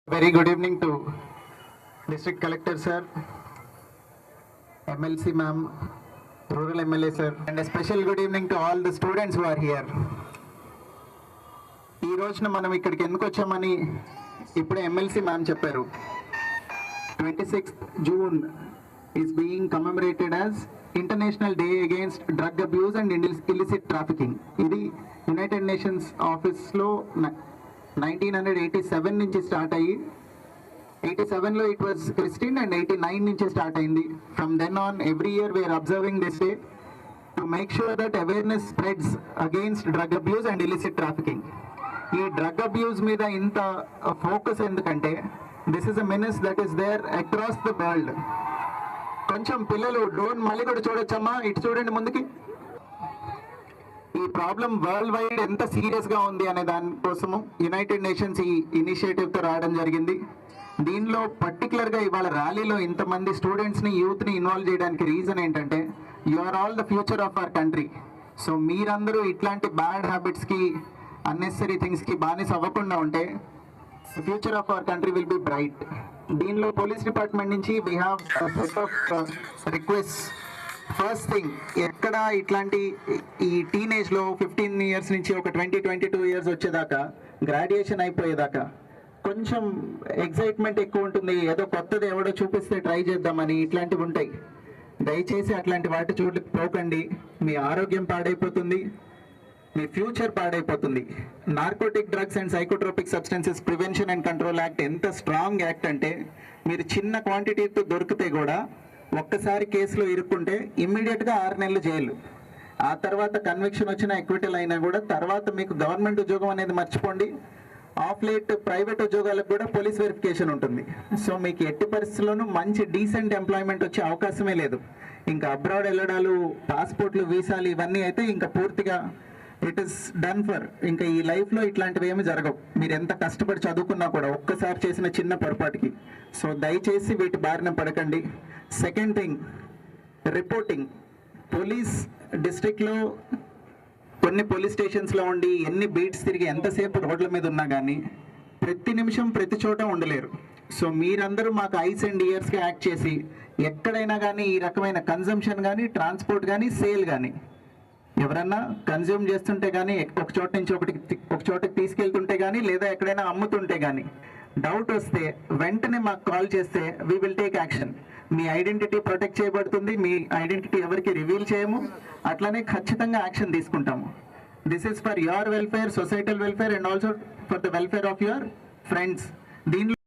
Very good evening to District Collector sir, MLC ma'am, Rural MLA sir, and a special good evening to all the students who are here. ఈ రోజున మనం ఇక్కడికి ఎందుకు వచ్చామని ఇప్పుడే MLC ma'am చెప్పారు. 26th June is being commemorated as International Day Against Drug Abuse and Illicit Trafficking. ఇది united nations ఆఫీస్లో 1987 నుంచి స్టార్ట్ అయ్యి 87లో ఇట్ వాజ్ క్రిస్టిన్ అండ్ 89 నుంచి స్టార్ట్ అయింది. From then on every year we're observing this day to make sure that awareness spreads against drug abuse and illicit trafficking. ఈ drug abuse మీద ఇంత focus ఎందుకంటే this is a menace that is there across the world. కొంచెం పిల్లలు drone మళ్ళీ కూడా చూడొచ్చమ్మా, ఇటు చూడండి ముందుకి. ఈ ప్రాబ్లం వరల్డ్ వైడ్ ఎంత సీరియస్గా ఉంది అనే దానికోసము యునైటెడ్ నేషన్స్ ఈ ఇనిషియేటివ్తో రావడం జరిగింది. దీనిలో పర్టికులర్గా ఇవాళ ర్యాలీలో ఇంతమంది స్టూడెంట్స్ని యూత్ని ఇన్వాల్వ్ చేయడానికి రీజన్ ఏంటంటే you are all the future of our country. So మీరందరూ ఇట్లాంటి బ్యాడ్ హ్యాబిట్స్కి అన్నెసరీ థింగ్స్కి బానిస అవ్వకుండా ఉంటే future of our country will be bright. దీనిలో పోలీస్ డిపార్ట్మెంట్ నుంచి we have set of request. First thing, ఎక్కడ ఇట్లాంటి ఈ టీనేజ్లో 15 years నుంచి ఒక 22 years వచ్చేదాకా, గ్రాడ్యుయేషన్ అయిపోయేదాకా కొంచెం ఎగ్జైట్మెంట్ ఎక్కువ ఉంటుంది. ఏదో కొత్తది ఎవడో చూపిస్తే ట్రై చేద్దామని ఇట్లాంటివి ఉంటాయి. దయచేసి అట్లాంటి వాటి చోట్లకి పోకండి. మీ ఆరోగ్యం పాడైపోతుంది, మీ ఫ్యూచర్ పాడైపోతుంది. Narcotic drugs and psychotropic substances prevention and control act ఎంత స్ట్రాంగ్ యాక్ట్ అంటే మీరు చిన్న క్వాంటిటీతో దొరికితే కూడా ఒక్కసారి కేసులో ఇరుక్కుంటే ఇమ్మీడియట్గా 6 నెలలు జైలు. ఆ తర్వాత కన్విక్షన్ వచ్చిన ఎక్విటల్ అయినా కూడా తర్వాత మీకు గవర్నమెంట్ ఉద్యోగం అనేది మర్చిపోండి. ఆఫ్ లేట్ ప్రైవేట్ ఉద్యోగాలకు కూడా పోలీస్ వెరిఫికేషన్ ఉంటుంది. సో మీకు ఎట్టి పరిస్థితుల్లోనూ మంచి డీసెంట్ ఎంప్లాయ్మెంట్ వచ్చే అవకాశమే లేదు. ఇంకా అబ్రాడ్ వెళ్ళడాలు, పాస్పోర్ట్లు, వీసాలు ఇవన్నీ అయితే ఇంకా పూర్తిగా ఇట్ ఈస్ డన్ ఫర్. ఇంకా ఈ లైఫ్లో ఇట్లాంటివి ఏమి జరగవు. మీరు ఎంత కష్టపడి చదువుకున్నా కూడా ఒక్కసారి చేసిన చిన్న పొరపాటుకి. సో దయచేసి వీటి బారిన పడకండి. Second thing, reporting. పోలీస్ డిస్ట్రిక్ట్లో కొన్ని పోలీస్ స్టేషన్స్లో ఉండి ఎన్ని బీట్స్ తిరిగి ఎంతసేపు రోడ్ల మీద ఉన్నా కానీ ప్రతి నిమిషం ప్రతి చోట ఉండలేరు. సో మీరందరూ మాకు ఐస్ అండ్ ఇయర్స్గా యాక్ట్ చేసి ఎక్కడైనా కానీ ఈ రకమైన కన్జంప్షన్ కానీ, ట్రాన్స్పోర్ట్ కానీ, సేల్ కానీ ఎవరన్నా కన్జ్యూమ్ చేస్తుంటే కానీ, ఒక చోట నుంచి ఒక చోటకి తీసుకెళ్తుంటే కానీ, లేదా ఎక్కడైనా అమ్ముతుంటే కానీ డౌట్ వస్తే వెంటనే మాకు కాల్ చేస్తే we will take action. Me identity protect చేయబడుతుంది. మీ ఐడెంటిటీ ఎవరికి రివీల్ చేయము. అట్లనే ఖచ్చితంగా యాక్షన్ తీసుకుంటాము. This is for your welfare, societal welfare and also for the welfare of your friends. దీనిలో